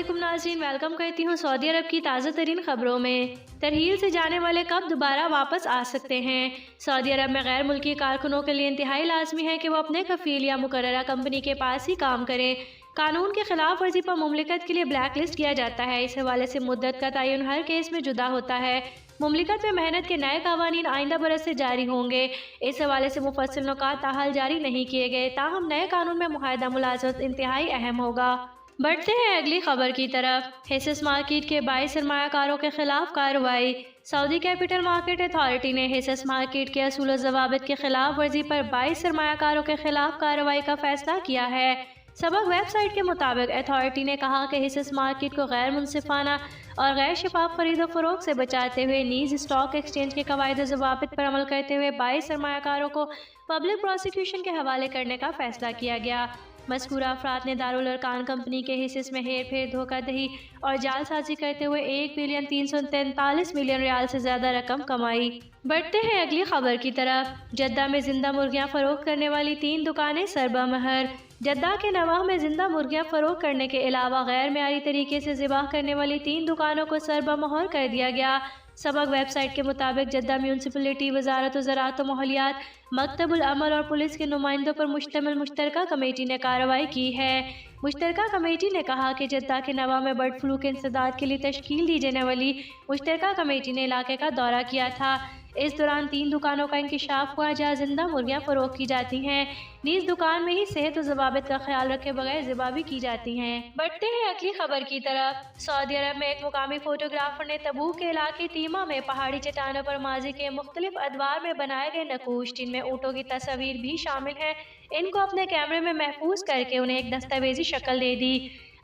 علیکم ناظرین، ویلکم کرتی ہوں سعودی عرب کی تازہ ترین خبروں میں۔ ترحیل سے جانے والے کب دوبارہ واپس آ سکتے ہیں؟ سعودی عرب میں غیر ملکی کارکنوں کے لیے انتہائی لازمی ہے کہ وہ اپنے کفیل یا مقررہ کمپنی کے پاس ہی کام کریں۔ قانون کی خلاف ورزی پر مملکت کے لیے بلیک لسٹ کیا جاتا ہے۔ اس حوالے سے مدت کا تعین ہر کیس میں جدا ہوتا ہے۔ مملکت میں محنت کے نئے قوانین آئندہ برس سے جاری ہوں گے۔ اس حوالے سے مفصل نکات تاحال جاری نہیں کیے گئے، تاہم نئے قانون میں معاہدہ ملازمت انتہائی اہم ہوگا۔ بڑھتے ہیں اگلی خبر کی طرف۔ حصص مارکیٹ کے 22 سرمایہ کاروں کے خلاف کارروائی۔ سعودی کیپٹل مارکیٹ اتھارٹی نے حصص مارکیٹ کے اصول و ضوابط کی خلاف ورزی پر 22 سرمایہ کاروں کے خلاف کارروائی کا فیصلہ کیا ہے۔ سبق ویب سائٹ کے مطابق اتھارٹی نے کہا کہ حصص مارکیٹ کو غیر منصفانہ اور غیر شفاف خرید و فروخت سے بچاتے ہوئے نیز اسٹاک ایکسچینج کے قواعد و ضوابط پر عمل کرتے ہوئے 22 سرمایہ کاروں کو پبلک پروسیکیوشن کے حوالے کرنے کا فیصلہ کیا گیا۔ مذکورہ افراد نے دارالارکان کمپنی کے حصص میں ہیر پھیر، دھوکہ دہی اور جعل سازی کرتے ہوئے 1,343 ملین ریال سے زیادہ رقم کمائی۔ بڑھتے ہیں اگلی خبر کی طرف۔ جدہ میں زندہ مرغیاں فروخت کرنے والی 3 دکانیں سربہ مہر۔ جدہ کے نواح میں زندہ مرغیاں فروخت کرنے کے علاوہ غیر معیاری طریقے سے ذبح کرنے والی 3 دکانوں کو سربہ مہر کر دیا گیا۔ سبق ویب سائٹ کے مطابق جدہ میونسپلٹی، وزارت زراعت و ماحولیات، مکتب العمل اور پولیس کے نمائندوں پر مشتمل مشترکہ کمیٹی نے کارروائی کی ہے۔ مشترکہ کمیٹی نے کہا کہ جدہ کے نواح میں برڈ فلو کے انسداد کے لیے تشکیل دی جانے والی مشترکہ کمیٹی نے علاقے کا دورہ کیا تھا۔ اس دوران 3 دکانوں کا انکشاف ہوا جہاں زندہ مرغیاں فروخت کی جاتی ہیں، نیز دکان میں ہی صحت و ضوابط کا خیال رکھے بغیر ذبح بھی کی جاتی ہیں۔ بڑھتے ہیں اگلی خبر کی طرف۔ سعودی عرب میں ایک مقامی فوٹوگرافر نے تبوک کے علاقے تیمہ میں پہاڑی چٹانوں پر ماضی کے مختلف ادوار میں بنائے گئے نقوش، جن میں اونٹوں کی تصاویر بھی شامل ہیں، ان کو اپنے کیمرے میں محفوظ کر کے انہیں ایک دستاویزی شکل دے دی۔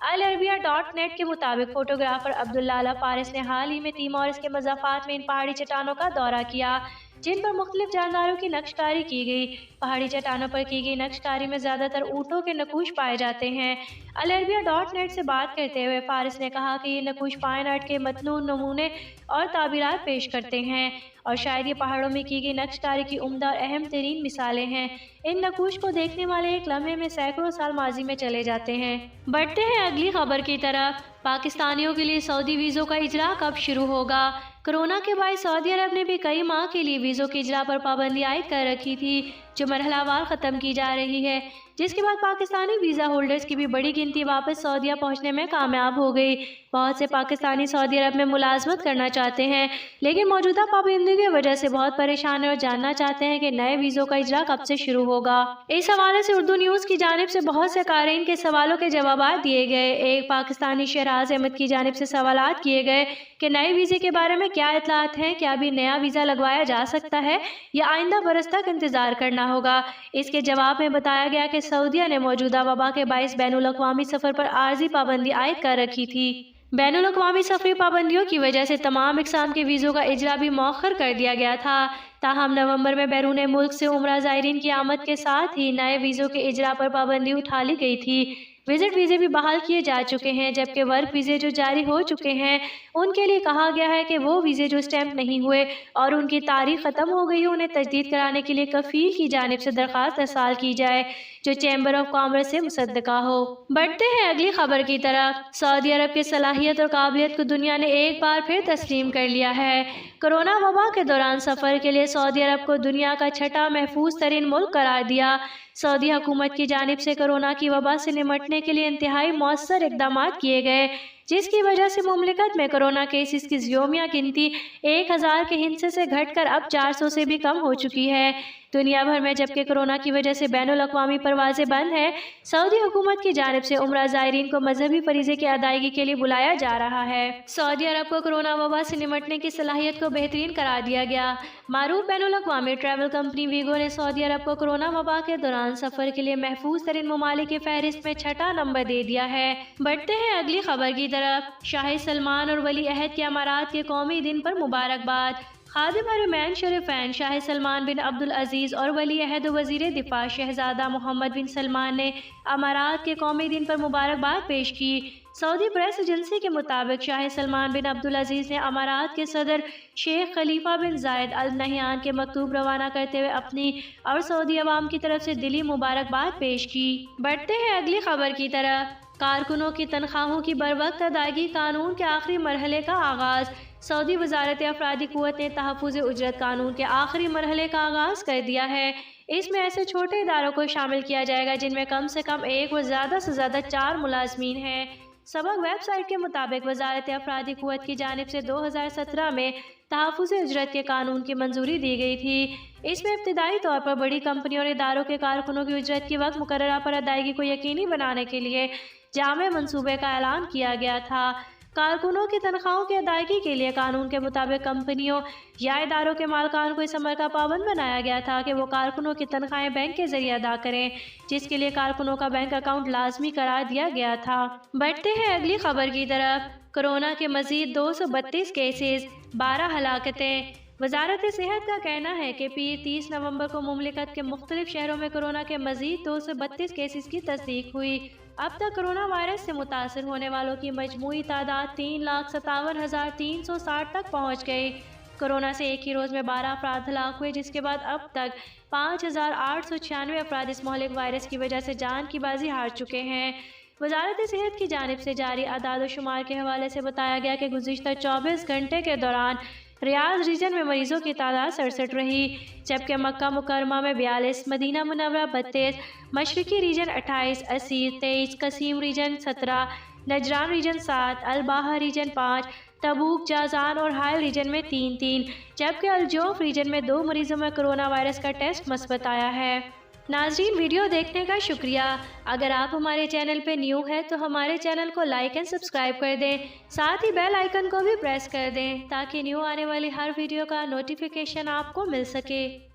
العربیہ.نیٹ کے مطابق فوٹوگرافر عبداللہ فارس نے حال ہی میں تیمہ اور اس کے مضافات میں ان پہاڑی چٹانوں کا دورہ کیا جن پر مختلف جانداروں کی نقش کاری کی گئی۔ پہاڑی چٹانوں پر کی گئی نقش کاری میں زیادہ تر اونٹوں کے نقوش پائے جاتے ہیں۔ العربیہ.نیٹ سے بات کرتے ہوئے فارس نے کہا کہ یہ نقوش فائن آرٹ کے متنوع نمونے اور تعبیرات پیش کرتے ہیں اور شاید یہ پہاڑوں میں کی گئی نقش کاری کی عمدہ اور اہم ترین مثالیں ہیں۔ ان نقوش کو دیکھنے والے ایک لمحے میں سینکڑوں سال ماضی میں چلے جاتے ہیں۔ بڑھتے ہیں اگلی خبر کی طرف۔ پاکستانیوں کے لیے سعودی ویزوں کا اجرا کب شروع ہوگا؟ کورونا کے باعث سعودی عرب نے بھی کئی ماہ کے لیے ویزوں کے اجرا پر پابندی عائد کر رکھی تھی، جو مرحلہ وار ختم کی جا رہی ہے، جس کے بعد پاکستانی ویزا ہولڈرز کی بھی بڑی گنتی واپس سعودیہ پہنچنے میں کامیاب ہو گئی۔ بہت سے پاکستانی سعودی عرب میں ملازمت کرنا چاہتے ہیں لیکن موجودہ پابندیوں کی وجہ سے بہت پریشان ہیں اور جاننا چاہتے ہیں کہ نئے ویزوں کا اجرا کب سے شروع ہوگا۔ اس حوالے سے اردو نیوز کی جانب سے بہت سے قارئین کے سوالوں کے جوابات دیے گئے۔ ایک پاکستانی شہراز احمد کی جانب سے سوالات کیے گئے کہ نئے ویزے کے بارے میں کیا اطلاعات ہیں، کیا ابھی نیا ویزا لگوایا جا سکتا ہے یا آئندہ برس تک انتظار کرنا ہوگا۔ اس کے جواب میں بتایا گیا کہ سعودیہ نے موجودہ وبا کے باعث بین الاقوامی سفر پر عارضی پابندی عائد کر رکھی تھی۔ بین الاقوامی سفری پابندیوں کی وجہ سے تمام اقسام کے ویزوں کا اجرا بھی مؤخر کر دیا گیا تھا، تاہم نومبر میں بیرون ملک سے عمرہ زائرین کی آمد کے ساتھ ہی نئے ویزوں کے اجرا پر پابندی اٹھا لی گئی تھی۔ وزٹ ویزے بھی بحال کیے جا چکے ہیں، جبکہ ورک ویزے جو جاری ہو چکے ہیں ان کے لیے کہا گیا ہے کہ وہ ویزے جو اسٹیمپ نہیں ہوئے اور ان کی تاریخ ختم ہو گئی ہے انہیں تجدید کرانے کے لیے کفیل کی جانب سے درخواست ارسال کی جائے جو چیمبر آف کامرس سے مصدقہ ہو۔ بڑھتے ہیں اگلی خبر کی طرف۔ سعودی عرب کی صلاحیت اور قابلیت کو دنیا نے ایک بار پھر تسلیم کر لیا ہے۔ کورونا وبا کے دوران سفر کے لیے سعودی عرب کو دنیا کا چھٹا محفوظ ترین ملک قرار دیا۔ سعودی حکومت کی جانب سے کورونا کی وبا سے نمٹنے کے لیے انتہائی مؤثر اقدامات کیے گئے، جس کی وجہ سے مملکت میں کورونا کیسز کی یومیہ گنتی 1000 کے ہندسے سے گھٹ کر اب 400 سے بھی کم ہو چکی ہے۔ دنیا بھر میں جبکہ کورونا کی وجہ سے بین الاقوامی پروازیں بند ہیں، سعودی حکومت کی جانب سے عمرہ زائرین کو مذہبی فریضے کی ادائیگی کے لیے بلایا جا رہا ہے۔ سعودی عرب کو کورونا وبا سے نمٹنے کی صلاحیت کو بہترین قرار دیا گیا۔ معروف بین الاقوامی ٹریول کمپنی ویگو نے سعودی عرب کو کورونا وبا کے دوران سفر کے لیے محفوظ ترین ممالک کی فہرست میں چھٹا نمبر دے دیا ہے۔ بڑھتے ہیں اگلی خبر کی طرف۔ شاہ سلمان اور ولی عہد کے امارات کے قومی دن پر مبارکباد۔ خادم حرمین شریفین شاہ سلمان بن عبدالعزیز اور ولی عہد و وزیر دفاع شہزادہ محمد بن سلمان نے امارات کے قومی دن پر مبارکباد پیش کی۔ سعودی پریس ایجنسی کے مطابق شاہ سلمان بن عبدالعزیز نے امارات کے صدر شیخ خلیفہ بن زائد ال نہیان کے مکتوب روانہ کرتے ہوئے اپنی اور سعودی عوام کی طرف سے دلی مبارکباد پیش کی۔ بڑھتے ہیں اگلی خبر کی طرف۔ کارکنوں کی تنخواہوں کی بروقت ادائیگی قانون کے آخری مرحلے کا آغاز۔ سعودی وزارت افرادی قوت نے تحفظ اجرت قانون کے آخری مرحلے کا آغاز کر دیا ہے۔ اس میں ایسے چھوٹے اداروں کو شامل کیا جائے گا جن میں کم سے کم ایک و زیادہ سے زیادہ 4 ملازمین ہیں۔ سبق ویب سائٹ کے مطابق وزارت افرادی قوت کی جانب سے 2017 میں تحفظ اجرت کے قانون کی منظوری دی گئی تھی۔ اس میں ابتدائی طور پر بڑی کمپنیوں اور اداروں کے کارکنوں کی اجرت کی وقت مقررہ پر ادائیگی کو یقینی بنانے کے لیے جامع منصوبے کا اعلان کیا گیا تھا۔ کارکنوں کی تنخواہوں کی ادائیگی کے لیے قانون کے مطابق کمپنیوں یا اداروں کے مالکان کو اس امر کا پابند بنایا گیا تھا کہ وہ کارکنوں کی تنخواہیں بینک کے ذریعے ادا کریں، جس کے لیے کارکنوں کا بینک اکاؤنٹ لازمی قرار دیا گیا تھا۔ بڑھتے ہیں اگلی خبر کی طرف۔ کورونا کے مزید 232 کیسز، 12 ہلاکتیں۔ وزارت صحت کا کہنا ہے کہ پیر 30 نومبر کو مملکت کے مختلف شہروں میں کورونا کے مزید 232 کیسز کی تصدیق ہوئی۔ اب تک کورونا وائرس سے متاثر ہونے والوں کی مجموعی تعداد 3,57,360 تک پہنچ گئی۔ کورونا سے ایک ہی روز میں 12 افراد ہلاک ہوئے، جس کے بعد اب تک 5,896 افراد اس مہلک وائرس کی وجہ سے جان کی بازی ہار چکے ہیں۔ وزارت صحت کی جانب سے جاری اعداد و شمار کے حوالے سے بتایا گیا کہ گزشتہ 24 گھنٹے کے دوران ریاض ریجن میں مریضوں کی تعداد 67 رہی، جبکہ مکہ مکرمہ میں 42، مدینہ منورہ 32، مشرقی region 28، Asir 23، Qassim region 17، Najran region 7، Al Baha region 5، Tabuk, Jazan اور حائل ریجن میں 3 جبکہ الجوف ریجن میں 2 مریضوں میں کورونا وائرس کا ٹیسٹ مثبت آیا ہے۔ ناظرین، ویڈیو دیکھنے کا شکریہ۔ اگر آپ ہمارے چینل پہ نیو ہے تو ہمارے چینل کو لائک اینڈ سبسکرائب کر دیں، ساتھ ہی بیل آئیکن کو بھی پریس کر دیں تاکہ نیو آنے والی ہر ویڈیو کا نوٹیفیکیشن آپ کو مل سکے۔